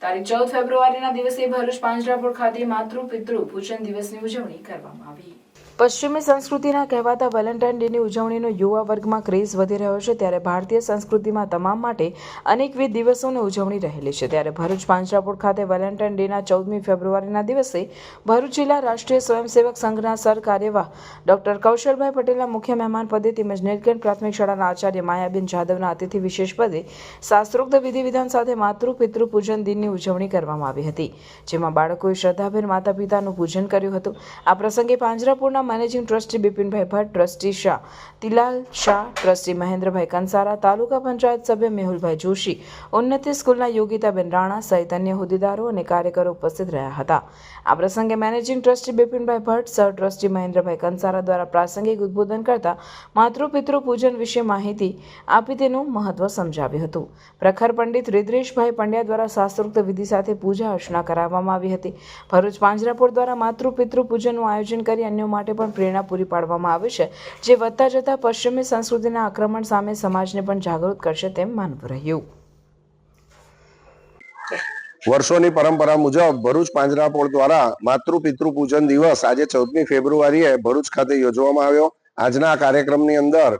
તારીખ 14 ફેબ્રુઆરીના દિવસે ભરૂચ પાંજરાપોળ ખાતે માતૃ પિતૃ પૂજન દિવસની ઉજવણી કરવામાં આવી। પશ્ચિમી સંસ્કૃતિના કહેવાતા વેલેન્ટાઇન ડેની ઉજવણીનો યુવા વર્ગમાં ક્રેઝ વધી રહ્યો છે, ત્યારે ભારતીય સંસ્કૃતિમાં તમામ માટે અનેકવિધ દિવસોની ઉજવણી રહેલી છે। ત્યારે ભરૂચ પાંજરાપોળ ખાતે વેલેન્ટાઇન ડેના 14મી ફેબ્રુઆરીના દિવસે ભરૂચ જિલ્લા રાષ્ટ્રીય સ્વયંસેવક સંઘના સર કાર્યવાહ ડોક્ટર કૌશલભાઈ પટેલના મુખ્ય મહેમાન પદે તેમજ નીલકંઠ પ્રાથમિક શાળાના આચાર્ય માયાબેન જાદવના અતિથિ વિશેષ પદે શાસ્ત્રોક્ત વિધિ વિધાન સાથે માતૃ પિતૃ પૂજન દિનની ઉજવણી કરવામાં આવી હતી, જેમાં બાળકોએ શ્રદ્ધાભેર માતા પિતાનું પૂજન કર્યું હતું। આ પ્રસંગે પાંજરાપોળના managing trustee Bipinbhai Bhatt, trustee Shah તિલાલ શાહ, ટ્રસ્ટી મહેન્દ્રભાઈ કંસારા, તાલુકા પંચાયત સભ્ય મેહુલભાઈ જોશી, ઉન્નતિ સ્કૂલના યોગિતાબેન રાણા સહિત અન્ય હોદ્દેદારો અને કાર્યકરો ઉપસ્થિત રહ્યા હતા। આ પ્રસંગે managing trustee Bipinbhai Bhatt, sir trustee Mahendrabhai Kansara દ્વારા પ્રાસંગિક ઉદ્બોધન કરતા માતૃ પિતૃ પૂજન વિશે માહિતી આપી તેનું મહત્વ સમજાવ્યું હતું। પ્રખર પંડિત રિદ્રેશભાઈ પંડ્યા દ્વારા શાસ્ત્રોક્ત વિધિ સાથે પૂજા અર્ચના કરાવવામાં આવી હતી। ભરૂચ પાંજરાપોળ દ્વારા માતૃ પિતૃ પૂજનનું આયોજન કરી અન્યો માટે પણ પ્રેરણા પૂરી પાડવામાં આવે છે, જે વધતા જતા પશ્ચિમી સંસ્કૃતિના આક્રમણ સામે સમાજને પણ જાગૃત કરશે તેમ માનવું રહ્યું। વર્ષોની પરંપરા મુજબ ભરૂચ પાંજરાપોળ દ્વારા માતૃ પિતૃ પૂજન દિવસ આજે 14મી ફેબ્રુઆરીએ ભરૂચ ખાતે યોજવામાં આવ્યો। આજના આ કાર્યક્રમની અંદર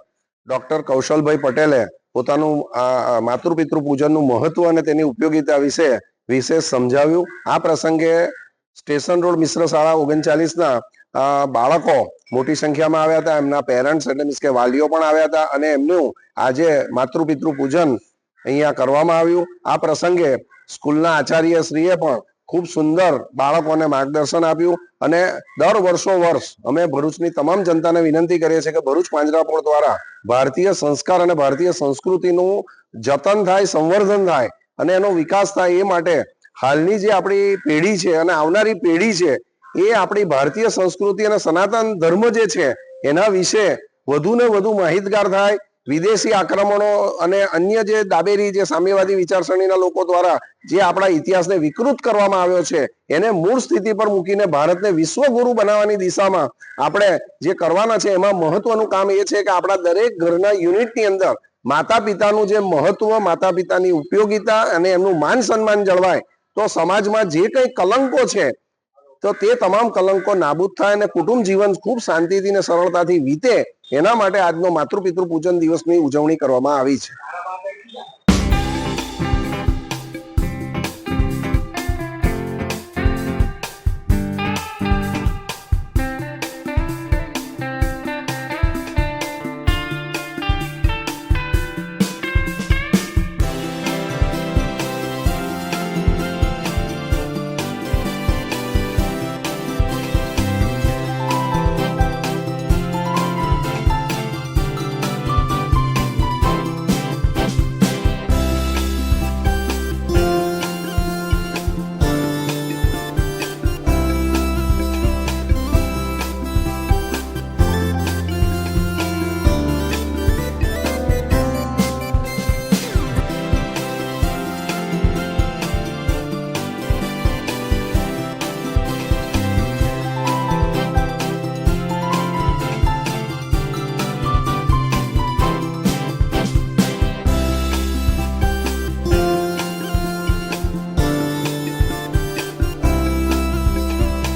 ડોક્ટર કૌશલભાઈ પટેલે પોતાનું માતૃ પિતૃ પૂજનનું મહત્વ અને તેની ઉપયોગિતા વિશે વિશેષ સમજાવ્યું। આ પ્રસંગે સ્ટેશન રોડ મિશ્ર શાળા 39ના બાળકો મોટી સંખ્યામાં આવ્યા હતા, એમના પેરેન્ટ્સ એટલે મીન્સ કે વાલીઓ પણ આવ્યા હતા અને એમનું આજે માતૃ પિતૃ પૂજન અહીંયા કરવામાં આવ્યું। આ પ્રસંગે સ્કૂલના આચાર્યશ્રીએ પણ ખૂબ સુંદર બાળકોને માર્ગદર્શન આપ્યું અને દર વર્ષ અમે ભરૂચની તમામ જનતાને વિનંતી કરીએ છીએ કે ભરૂચ પાંજરાપોળ દ્વારા ભારતીય સંસ્કાર અને ભારતીય સંસ્કૃતિનું જતન થાય, સંવર્ધન થાય અને એનો વિકાસ થાય, એ માટે હાલની જે આપણી પેઢી છે અને આવનારી પેઢી છે એ આપણી ભારતીય સંસ્કૃતિ અને સનાતન ધર્મ જે છે એના વિશે વધુ ને વધુ માહિતગાર થાય। વિદેશી આક્રમણો અને અન્ય જે દાબેરી જે સામ્યવાદી વિચારસરણીના લોકો દ્વારા જે આપણા ઇતિહાસને વિકૃત કરવામાં આવ્યો છે એને મૂળ સ્થિતિ પર મૂકીને ભારતને વિશ્વગુરુ બનાવવાની દિશામાં આપણે જે કરવાના છે એમાં મહત્વનું કામ એ છે કે આપણા દરેક ઘરના યુનિટની અંદર માતા પિતાનું જે મહત્વ, માતા પિતાની ઉપયોગિતા અને એમનું માન સન્માન જળવાય તો સમાજમાં જે કંઈ કલંકો છે તો તે તમામ કલંકો નાબૂદ થાય અને કુટુંબ જીવન ખૂબ શાંતિથી અને સરળતાથી વીતે, એના માટે આજનો માતૃ પિતૃ પૂજન દિવસની ઉજવણી કરવામાં આવી છે।